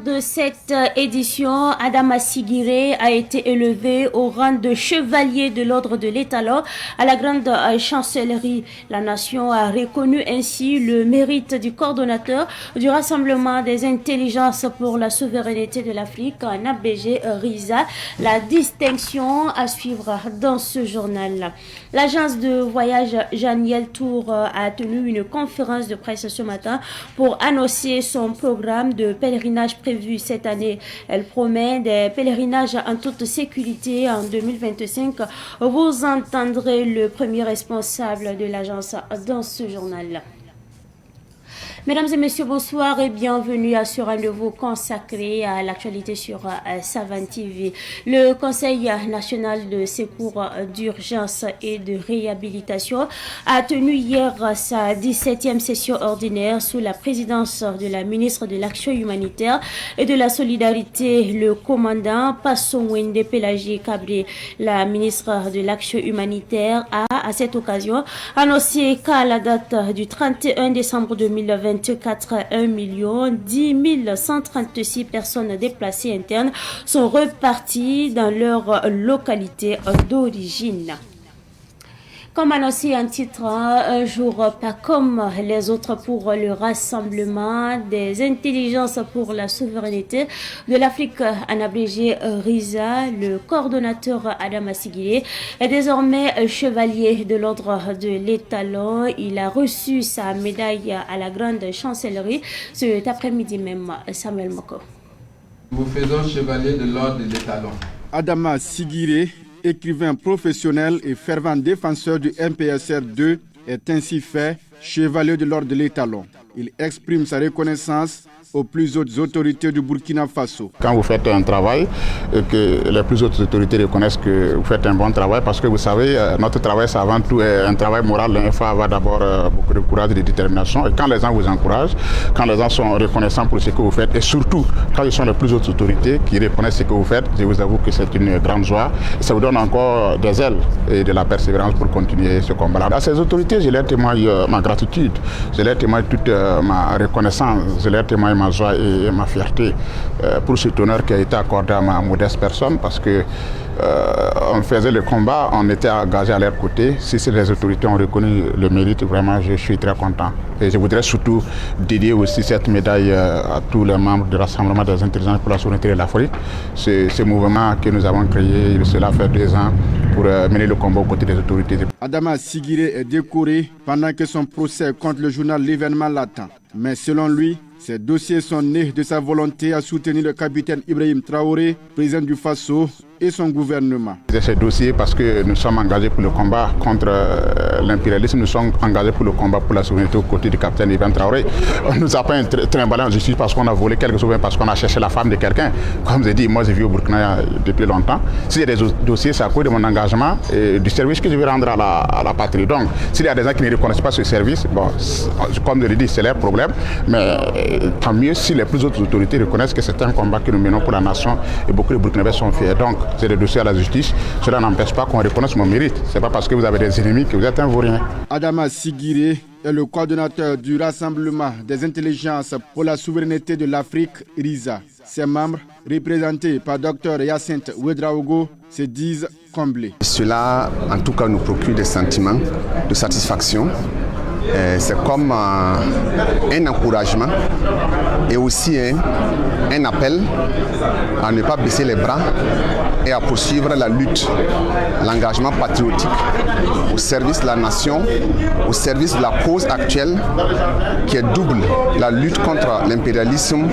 De cette édition, Adama Sigiré a été élevé au rang de chevalier de l'ordre de l'étalon à la grande chancellerie. La nation a reconnu ainsi le mérite du coordonnateur du Rassemblement des intelligences pour la souveraineté de l'Afrique, en abrégé RISA. La distinction à suivre dans ce journal. L'agence de voyage Janiel Tour a tenu une conférence de presse ce matin pour annoncer son programme de pèlerinage prévu cette année. Elle promet des pèlerinages en toute sécurité en 2025. Vous entendrez le premier responsable de l'agence dans ce journal. Mesdames et messieurs, bonsoir et bienvenue à ce rendez-vous consacré à l'actualité sur Savane TV. Le Conseil national de secours d'urgence et de réhabilitation a tenu hier sa 17e session ordinaire sous la présidence de la ministre de l'Action humanitaire et de la Solidarité, le commandant Passon Wende Pélagie Cabré. La ministre de l'Action humanitaire a, à cette occasion, annoncé qu'à la date du 31 décembre 2024, 1 10 136 personnes déplacées internes sont reparties dans leur localité d'origine. Comme annoncé en titre, un jour pas comme les autres pour le Rassemblement des intelligences pour la souveraineté de l'Afrique, en abrégé RISA. Le coordonnateur Adama Sigiré est désormais chevalier de l'ordre de l'étalon. Il a reçu sa médaille à la grande chancellerie cet après-midi même. Samuel Moko. Nous faisons chevalier de l'ordre de l'étalon. Adama Sigiré, écrivain professionnel et fervent défenseur du MPSR 2, est ainsi fait chevalier de l'ordre de l'étalon. Il exprime sa reconnaissance aux plus hautes autorités du Burkina Faso. Quand vous faites un travail, que les plus hautes autorités reconnaissent que vous faites un bon travail, parce que vous savez, notre travail, c'est avant tout un travail moral. Il faut avoir d'abord beaucoup de courage et de détermination. Et quand les gens vous encouragent, quand les gens sont reconnaissants pour ce que vous faites, et surtout quand ils sont les plus hautes autorités qui reconnaissent ce que vous faites, je vous avoue que c'est une grande joie. Ça vous donne encore des ailes et de la persévérance pour continuer ce combat-là. À ces autorités, je leur témoigne ma gratitude, je leur témoigne toute ma reconnaissance, je leur témoigne ma joie et ma fierté pour cet honneur qui a été accordé à ma modeste personne, parce que on faisait le combat, on était engagé à leur côté. Si les autorités ont reconnu le mérite, vraiment je suis très content. Et je voudrais surtout dédier aussi cette médaille à tous les membres du Rassemblement des intelligences pour la souveraineté de l'Afrique. Ce mouvement que nous avons créé, cela fait 2 ans, pour mener le combat aux côtés des autorités. Adama Sigiré est décoré pendant que son procès contre le journal L'événement l'attend. Mais selon lui, ces dossiers sont nés de sa volonté à soutenir le capitaine Ibrahim Traoré, président du Faso, et son gouvernement. Ces dossiers parce que nous sommes engagés pour le combat contre l'impérialisme, nous sommes engagés pour le combat pour la souveraineté aux côtés du capitaine Ibrahim Traoré. On ne nous a pas trimballé en justice parce qu'on a volé quelque chose, parce qu'on a cherché la femme de quelqu'un. Comme je dis, moi j'ai vu au Burkina depuis longtemps. S'il y a des dossiers, c'est à cause de mon engagement et du service que je vais rendre à la patrie. Donc, s'il y a des gens qui ne reconnaissent pas ce service, bon, comme je l'ai dit, c'est leur problème. Mais tant mieux si les plus hautes autorités reconnaissent que c'est un combat que nous menons pour la nation et beaucoup de Burkinabés sont fiers. Donc, c'est des dossiers à la justice. Cela n'empêche pas qu'on reconnaisse mon mérite. Ce n'est pas parce que vous avez des ennemis que vous êtes un vaurien. Adama Sigiré est le coordonnateur du Rassemblement des intelligences pour la souveraineté de l'Afrique, RISA. Ses membres, représentés par Dr Hyacinthe Ouedraogo, se disent comblés. Cela, en tout cas, nous procure des sentiments de satisfaction. C'est comme un encouragement et aussi un appel à ne pas baisser les bras et à poursuivre la lutte, l'engagement patriotique au service de la nation, au service de la cause actuelle qui est double, la lutte contre l'impérialisme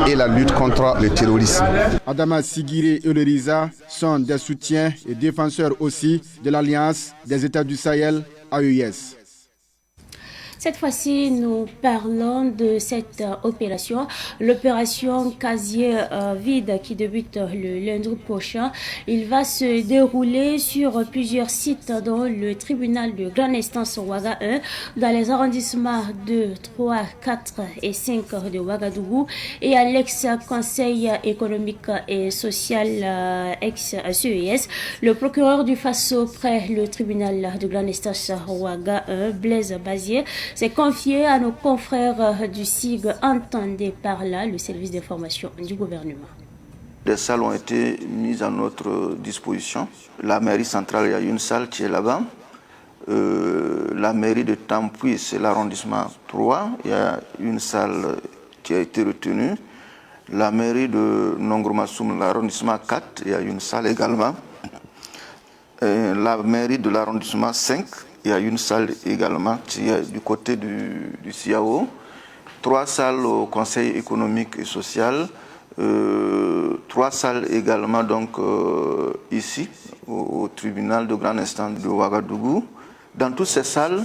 et la lutte contre le terrorisme. Adama Sigiré et le RISA sont des soutiens et défenseurs aussi de l'Alliance des États du Sahel, AES. Cette fois-ci, nous parlons de cette opération, l'opération Casier vide qui débute le lundi prochain. Il va se dérouler sur plusieurs sites, dont le tribunal de grande instance Ouaga 1, dans les arrondissements de 3, 4 et 5 de Ouagadougou et à l'ex-conseil économique et social ex-CES. Le procureur du Faso près le tribunal de grande instance Ouaga 1, Blaise Bazier, s'est confié à nos confrères du SIG. Entendez par là le service d'information du gouvernement. Des salles ont été mises à notre disposition. La mairie centrale, il y a une salle qui est là-bas. La mairie de Tampuy, c'est l'arrondissement 3. Il y a une salle qui a été retenue. La mairie de Nongromassoum, l'arrondissement 4, il y a une salle également. La mairie de l'arrondissement 5, il y a une salle également qui est du côté du CIAO. 3 salles au Conseil économique et social. 3 salles également donc ici au tribunal de grande instance de Ouagadougou. Dans toutes ces salles,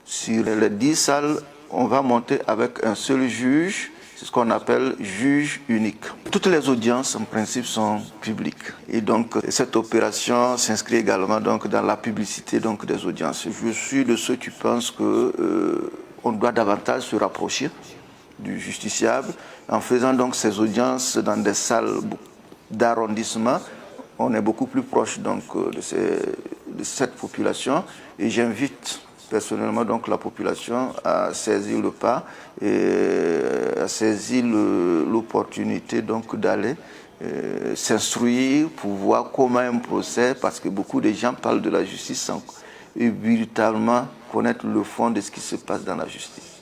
sur les 10 salles, on va monter avec un seul juge, c'est ce qu'on appelle juge unique. Toutes les audiences en principe sont publiques et donc cette opération s'inscrit également donc dans la publicité donc des audiences. Je suis de ceux qui pensent que on doit davantage se rapprocher du justiciable. En faisant donc ces audiences dans des salles d'arrondissement, on est beaucoup plus proche donc de cette population et j'invite personnellement donc la population à saisir le pas et à saisir l'opportunité donc d'aller s'instruire pour voir comment un procès, parce que beaucoup de gens parlent de la justice sans véritablement connaître le fond de ce qui se passe dans la justice.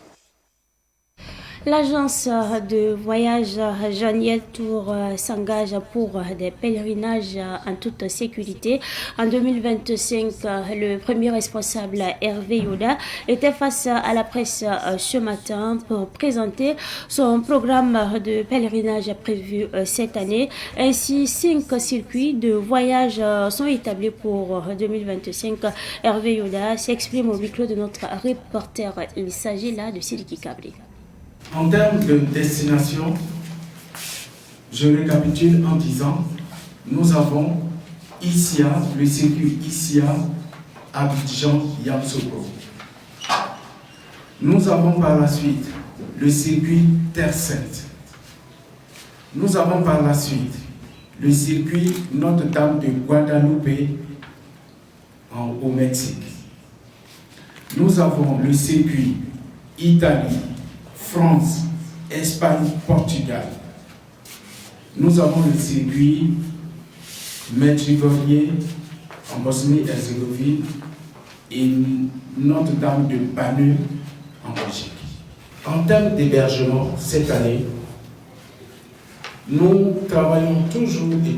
L'agence de voyage Janiel Tour s'engage pour des pèlerinages en toute sécurité. En 2025, le premier responsable Hervé Yoda était face à la presse ce matin pour présenter son programme de pèlerinage prévu cette année. Ainsi, 5 circuits de voyage sont établis pour 2025. Hervé Yoda s'exprime au micro de notre reporter. Il s'agit là de Sidiki Kabri. En termes de destination, je récapitule en disant, nous avons Issia, le circuit Issia, Abidjan, Yamoussoukro. Nous avons par la suite le circuit Terre Sainte. Nous avons par la suite le circuit Notre-Dame de Guadalupe au Mexique. Nous avons le circuit Italie, France, Espagne, Portugal. Nous avons le circuit Medjugorje en Bosnie-Herzégovine et Notre-Dame de Banu en Belgique. En termes d'hébergement, cette année, nous travaillons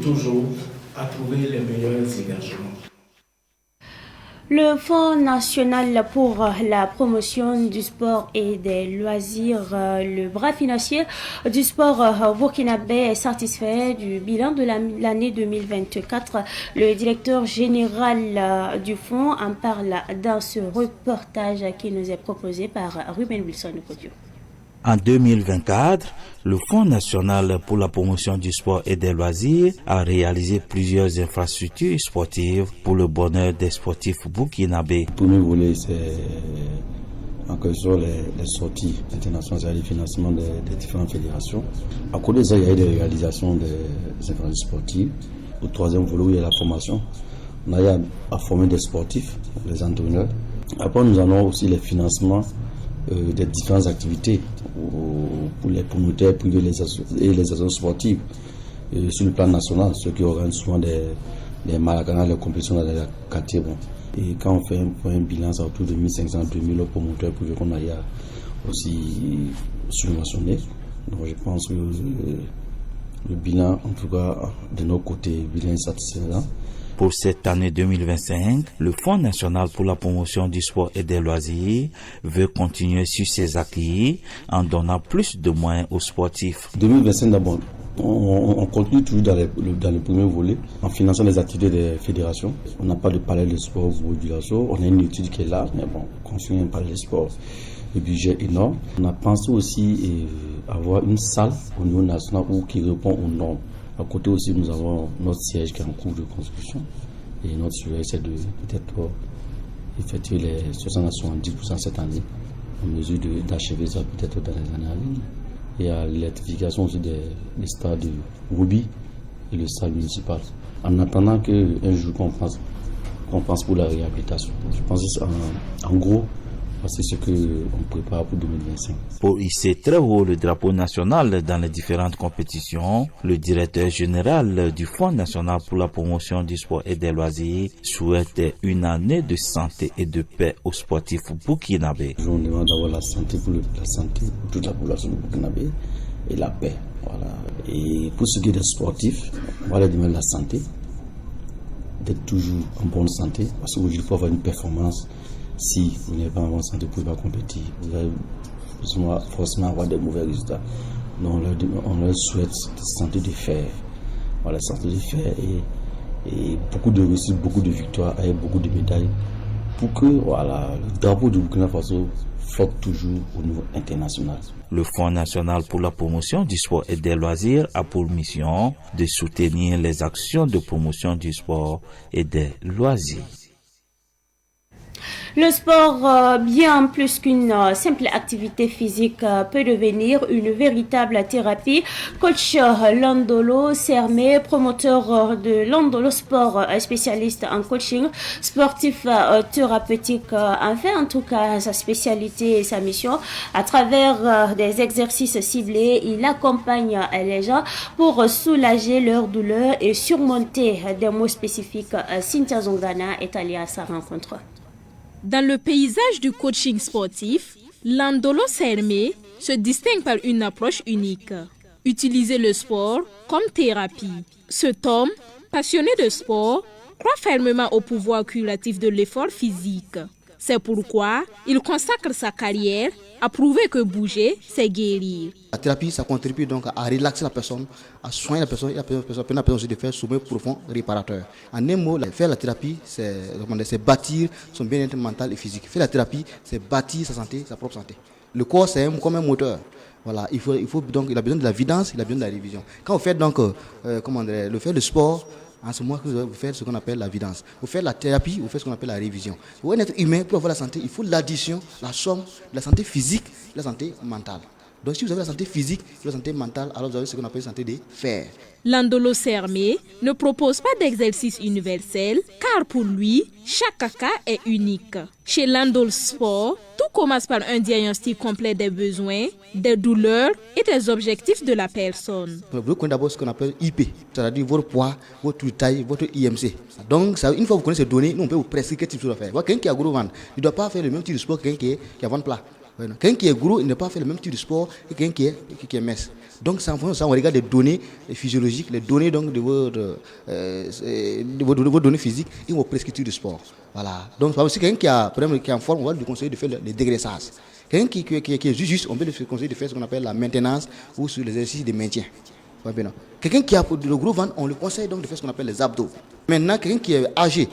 toujours à trouver les meilleurs hébergements. Le Fonds national pour la promotion du sport et des loisirs, le bras financier du sport burkinabé, est satisfait du bilan de l'année 2024. Le directeur général du fonds en parle dans ce reportage qui nous est proposé par Ruben Wilson Kodio. En 2024, le Fonds national pour la promotion du sport et des loisirs a réalisé plusieurs infrastructures sportives pour le bonheur des sportifs burkinabés. Le premier volet, c'est en question les sorties internationales et le financement des différentes fédérations. À côté de ça, il y a eu des réalisations des infrastructures sportives. Le troisième volet, il y a la formation. On a eu à former des sportifs, les entraîneurs. Après, nous avons aussi les financements des différentes activités pour les promoteurs privés et les associations sportives sur le plan national, ceux qui organisent souvent des maracanats, les compétitions dans les quartiers. Bon. Et quand on fait un bilan, c'est autour de 1500-2000 promoteurs privés qu'on a aussi subventionnés. Donc je pense que le bilan, en tout cas de notre côté, le bilan est satisfaisant. Pour cette année 2025, le Fonds national pour la promotion du sport et des loisirs veut continuer sur ses acquis en donnant plus de moyens aux sportifs. 2025 d'abord, on continue toujours dans le premier volet en finançant les activités des fédérations. On n'a pas de palais de sport pour population, on a une étude qui est là, mais bon, construire un palais de sport, le budget est énorme. On a pensé aussi avoir une salle au niveau national qui répond aux normes. À côté aussi, nous avons notre siège qui est en cours de construction et notre souhait c'est de peut-être effectuer les 60-70% cette année, en mesure d'achever ça peut-être dans les années à venir. Il y a l'électrification aussi des stades de Roubi et le stade municipal. En attendant qu'un jour qu'on pense pour la réhabilitation. Je pense en gros, C'est ce qu'on prépare pour 2025. Pour hisser très haut le drapeau national dans les différentes compétitions, le directeur général du Fonds national pour la promotion du sport et des loisirs souhaite une année de santé et de paix aux sportifs burkinabés. On demande d'avoir la santé pour toute la population burkinabé et la paix. Voilà. Et pour ce qui est des sportifs, on va leur demander la santé, d'être toujours en bonne santé, parce qu'il faut avoir une performance. Si vous n'êtes pas en bonne santé, vous ne pouvez pas compétir. Vous allez forcément avoir des mauvais résultats. Donc on leur souhaite santé de fer. Voilà, santé de fer et beaucoup de réussites, beaucoup de victoires et beaucoup de médailles pour que le drapeau du Burkina Faso flotte toujours au niveau international. Le Fonds national pour la promotion du sport et des loisirs a pour mission de soutenir les actions de promotion du sport et des loisirs. Le sport, bien plus qu'une simple activité physique, peut devenir une véritable thérapie. Coach Landolo Sermé, promoteur de Landolo Sport, spécialiste en coaching sportif thérapeutique, en fait en tout cas sa spécialité et sa mission. À travers des exercices ciblés, il accompagne les gens pour soulager leurs douleurs et surmonter des maux spécifiques. Cynthia Zongana est allée à sa rencontre. Dans le paysage du coaching sportif, Landolo Sermé se distingue par une approche unique. Utiliser le sport comme thérapie. Cet homme, passionné de sport, croit fermement au pouvoir curatif de l'effort physique. C'est pourquoi il consacre sa carrière à prouver que bouger, c'est guérir. La thérapie, ça contribue donc à relaxer la personne, à soigner la personne. La personne a besoin aussi de faire sommeil profond réparateur. En un mot, faire la thérapie, c'est bâtir son bien-être mental et physique. Faire la thérapie, c'est bâtir sa santé, sa propre santé. Le corps, c'est comme un moteur. Voilà, il a besoin de la vidance, il a besoin de la révision. Quand vous faites donc, le sport, en ce moment, vous faites ce qu'on appelle la vidance. Vous faites la thérapie, vous faites ce qu'on appelle la révision. Pour un être humain, pour avoir la santé, il faut l'addition, la somme de la santé physique et la santé mentale. Donc si vous avez la santé physique et la santé mentale, alors vous avez ce qu'on appelle la santé des fers. Landolo Sermé ne propose pas d'exercice universel car pour lui, chaque cas est unique. Chez Landolo Sport, tout commence par un diagnostic complet des besoins, des douleurs et des objectifs de la personne. Vous connaissez d'abord ce qu'on appelle IP, c'est-à-dire votre poids, votre taille, votre IMC. Donc une fois que vous connaissez ces données, nous on peut vous prescrire quel type de sport faire. Quelqu'un qui a gros ventre, il ne doit pas faire le même type de sport que quelqu'un qui a ventre plat. Quelqu'un qui est gros, il ne doit pas faire le même type de sport que quelqu'un qui est mince. Donc ça, on regarde les données physiologiques, les données donc de vos données physiques et vos prescriptions de sport. Voilà. Donc si quelqu'un qui est en forme, on va lui conseiller de faire les dégraissages. Quelqu'un qui est juste, on peut lui conseiller de faire ce qu'on appelle la maintenance ou sur l'exercice de maintien. Quelqu'un qui a le gros ventre, on lui conseille donc de faire ce qu'on appelle les abdos. Maintenant, quelqu'un qui est âgé,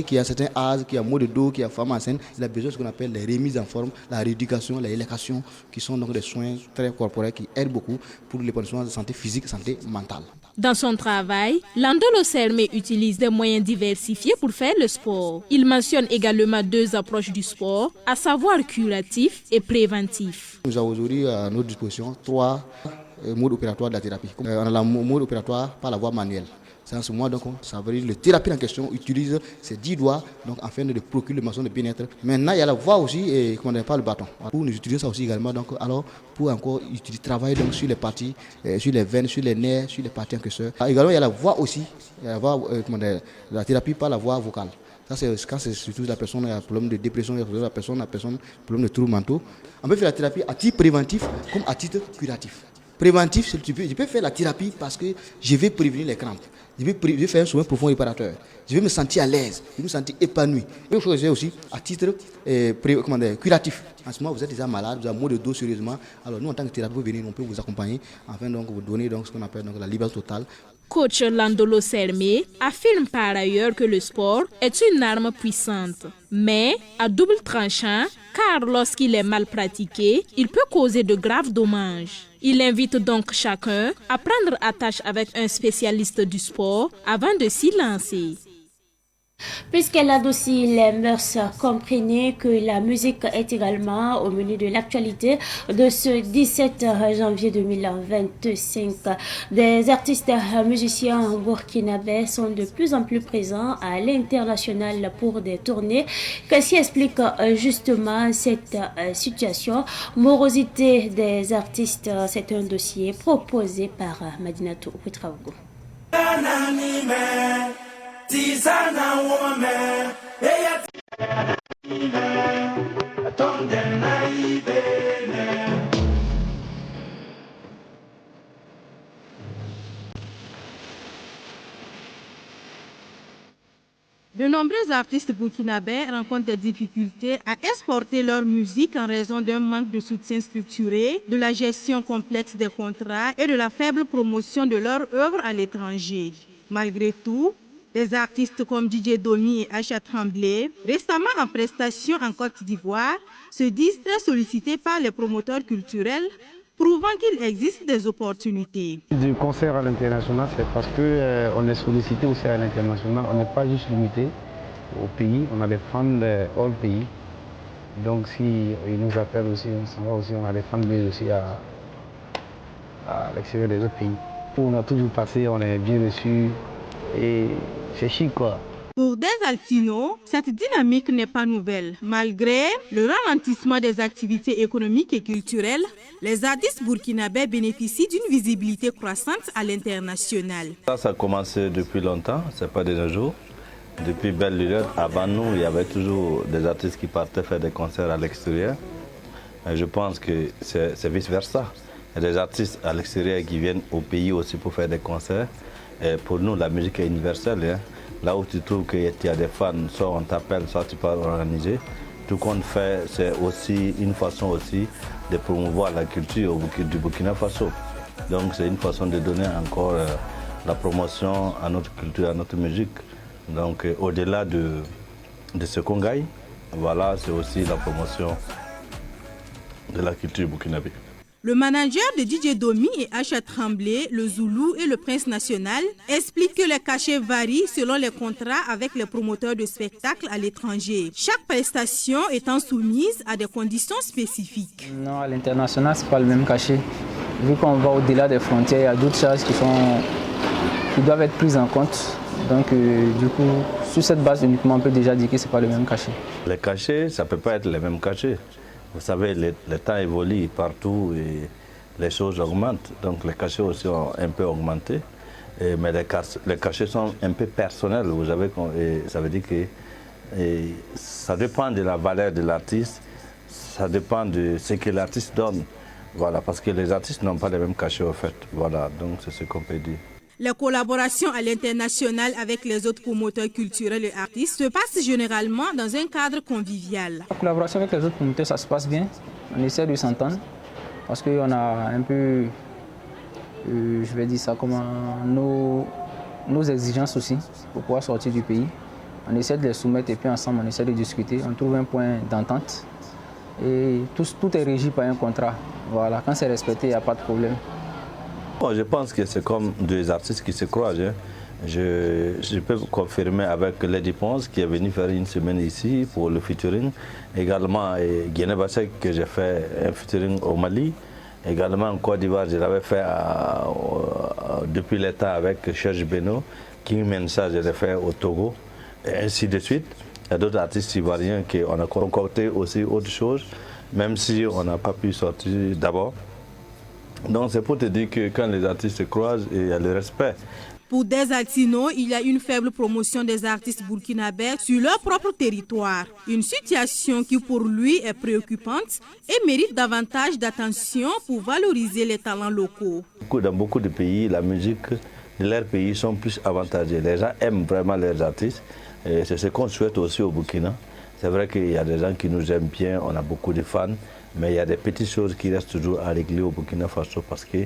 qui a un certain âge, qui a maux de dos, qui a femme enceinte, il a besoin de ce qu'on appelle les remises en forme, la rééducation, la élévation, qui sont donc des soins très corporels qui aident beaucoup pour les soins de santé physique, santé mentale. Dans son travail, Landolo Sermé utilise des moyens diversifiés pour faire le sport. Il mentionne également 2 approches du sport, à savoir curatif et préventif. Nous avons aujourd'hui à notre disposition 3 modes opératoires de la thérapie. On a le mode opératoire par la voie manuelle. C'est en ce moment, donc, ça veut dire le thérapeute en question utilise ses 10 doigts donc, afin de procurer le maçon de bien-être. Maintenant, il y a la voie aussi, par le bâton. Nous utilisons ça aussi également donc, alors, pour encore travailler donc, sur les parties, sur les veines, sur les nerfs, sur les parties encaisseurs. Également, il y a la voie aussi, la thérapie par la voie vocale. Ça, c'est quand c'est surtout la personne a un problème de dépression, la personne a un problème de troubles mentaux. On peut faire la thérapie à titre préventif comme à titre curatif. Préventif, je peux faire la thérapie parce que je vais prévenir les crampes. Je vais faire un sommeil profond réparateur. Je vais me sentir à l'aise, je vais me sentir épanoui. Il faut que j'ai aussi à titre curatif. En ce moment, vous êtes déjà malade, vous avez mal de dos sérieusement. Alors nous, en tant que thérapeute, on peut vous accompagner afin de vous donner donc, ce qu'on appelle donc, la liberté totale. Coach Landolo Sermé affirme par ailleurs que le sport est une arme puissante, mais à double tranchant, car lorsqu'il est mal pratiqué, il peut causer de graves dommages. Il invite donc chacun à prendre attache avec un spécialiste du sport avant de s'y lancer. Puisqu'elle adoucit les mœurs, comprenez que la musique est également au menu de l'actualité de ce 17 janvier 2025. Des artistes musiciens burkinabés sont de plus en plus présents à l'international pour des tournées. Qu'est-ce qui explique justement cette situation? Morosité des artistes, c'est un dossier proposé par Madinatou Ouetraogo. De nombreux artistes burkinabés rencontrent des difficultés à exporter leur musique en raison d'un manque de soutien structuré, de la gestion complexe des contrats et de la faible promotion de leur œuvre à l'étranger. Malgré tout, des artistes comme DJ Domi et Acha Tremblay, récemment en prestation en Côte d'Ivoire, se disent très sollicités par les promoteurs culturels, prouvant qu'il existe des opportunités. Du concert à l'international, c'est parce qu'on est sollicité aussi à l'international. On n'est pas juste limité au pays, on a des fans hors pays. Donc si ils nous appellent aussi, on s'en va aussi, on a des fans aussi à l'extérieur des autres pays. On a toujours passé, on est bien reçu et c'est chic quoi. Pour Des Altino, cette dynamique n'est pas nouvelle. Malgré le ralentissement des activités économiques et culturelles, les artistes burkinabés bénéficient d'une visibilité croissante à l'international. Ça a commencé depuis longtemps, ce n'est pas des jours. Depuis belle lurette, avant nous, il y avait toujours des artistes qui partaient faire des concerts à l'extérieur. Et je pense que c'est vice-versa. Il y a des artistes à l'extérieur qui viennent au pays aussi pour faire des concerts. Et pour nous, la musique est universelle. Hein. Là où tu trouves qu'il y a des fans, soit on t'appelle, soit tu peux organiser. Tout qu'on fait, c'est aussi une façon aussi de promouvoir la culture du Burkina Faso. Donc c'est une façon de donner encore la promotion à notre culture, à notre musique. Donc au-delà de ce qu'on gagne, voilà, c'est aussi la promotion de la culture burkinabé. Le manager de DJ Domi et Acha Tremblay, le Zoulou et le Prince National explique que les cachets varient selon les contrats avec les promoteurs de spectacles à l'étranger. Chaque prestation étant soumise à des conditions spécifiques. Non, à l'international, ce n'est pas le même cachet. Vu qu'on va au-delà des frontières, il y a d'autres charges qui doivent être prises en compte. Donc, du coup, sur cette base uniquement, on peut déjà dire que ce n'est pas le même cachet. Les cachets, ça ne peut pas être les mêmes cachets. Vous savez, le temps évolue partout et les choses augmentent. Donc les cachets aussi ont un peu augmenté. Mais les cachets sont un peu personnels. Vous savez, ça veut dire que ça dépend de la valeur de l'artiste, ça dépend de ce que l'artiste donne. Voilà, parce que les artistes n'ont pas les mêmes cachets au fait. Voilà, donc c'est ce qu'on peut dire. Les collaborations à l'international avec les autres promoteurs culturels et artistes se passent généralement dans un cadre convivial. La collaboration avec les autres promoteurs, ça se passe bien. On essaie de s'entendre parce qu'on a un peu, je vais dire ça, comment nos exigences aussi pour pouvoir sortir du pays. On essaie de les soumettre et puis ensemble on essaie de discuter. On trouve un point d'entente et tout est régi par un contrat. Voilà, quand c'est respecté, il n'y a pas de problème. Bon, je pense que c'est comme deux artistes qui se croisent. Hein. Je peux confirmer avec Lady Ponce qui est venu faire une semaine ici pour le featuring. Également Guinée Bassek que j'ai fait un featuring au Mali. Également en Côte d'Ivoire, je l'avais fait depuis l'état avec Serge Beno. King Mensa, je l'ai fait au Togo. Et ainsi de suite. Il y a d'autres artistes ivoiriens qu'on a concocté aussi autre chose, même si on n'a pas pu sortir d'abord. Donc c'est pour te dire que quand les artistes se croisent, il y a le respect. Pour Des Altino, il y a une faible promotion des artistes burkinabés sur leur propre territoire. Une situation qui pour lui est préoccupante et mérite davantage d'attention pour valoriser les talents locaux. Dans beaucoup de pays, la musique de leur pays sont plus avantagées. Les gens aiment vraiment leurs artistes et c'est ce qu'on souhaite aussi au Burkina. C'est vrai qu'il y a des gens qui nous aiment bien, on a beaucoup de fans. Mais il y a des petites choses qui restent toujours à régler au Burkina Faso parce que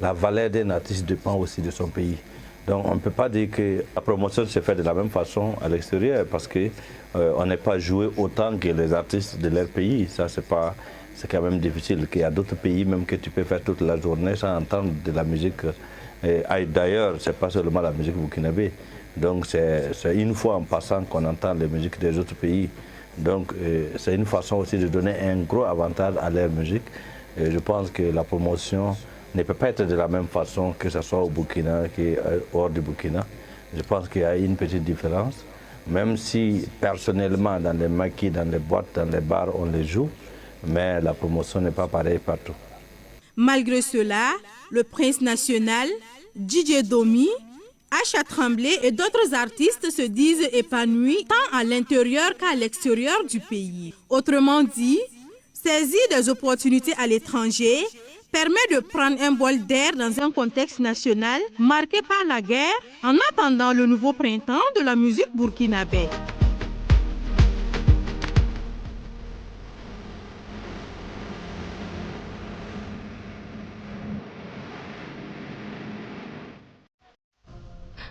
la valeur d'un artiste dépend aussi de son pays. Donc on ne peut pas dire que la promotion se fait de la même façon à l'extérieur parce qu'on n'est pas joué autant que les artistes de leur pays. Ça, c'est quand même difficile. Il y a d'autres pays même que tu peux faire toute la journée sans entendre de la musique Et d'ailleurs, ce n'est pas seulement la musique burkinabé. Donc c'est une fois en passant qu'on entend les musiques des autres pays. Donc c'est une façon aussi de donner un gros avantage à leur musique. Et je pense que la promotion ne peut pas être de la même façon que ce soit au Burkina qu'hors du Burkina. Je pense qu'il y a une petite différence. Même si personnellement dans les maquis, dans les boîtes, dans les bars, on les joue, mais la promotion n'est pas pareille partout. Malgré cela, le prince national, DJ Domi, Acha Tremblay et d'autres artistes se disent épanouis tant à l'intérieur qu'à l'extérieur du pays. Autrement dit, saisir des opportunités à l'étranger permet de prendre un bol d'air dans un contexte national marqué par la guerre en attendant le nouveau printemps de la musique burkinabé.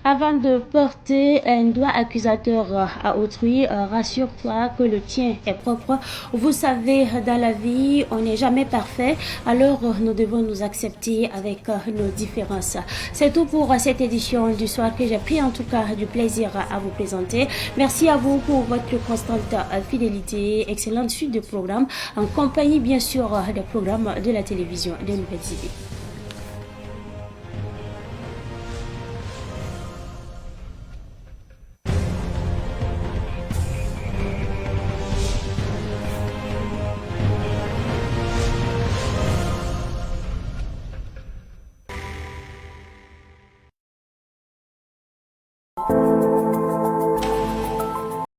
Avant de porter un doigt accusateur à autrui, rassure-toi que le tien est propre. Vous savez, dans la vie, on n'est jamais parfait, alors nous devons nous accepter avec nos différences. C'est tout pour cette édition du soir que j'ai pris en tout cas du plaisir à vous présenter. Merci à vous pour votre constante fidélité, excellente suite de programmes, en compagnie bien sûr des programmes de la télévision de Nouvelle TV.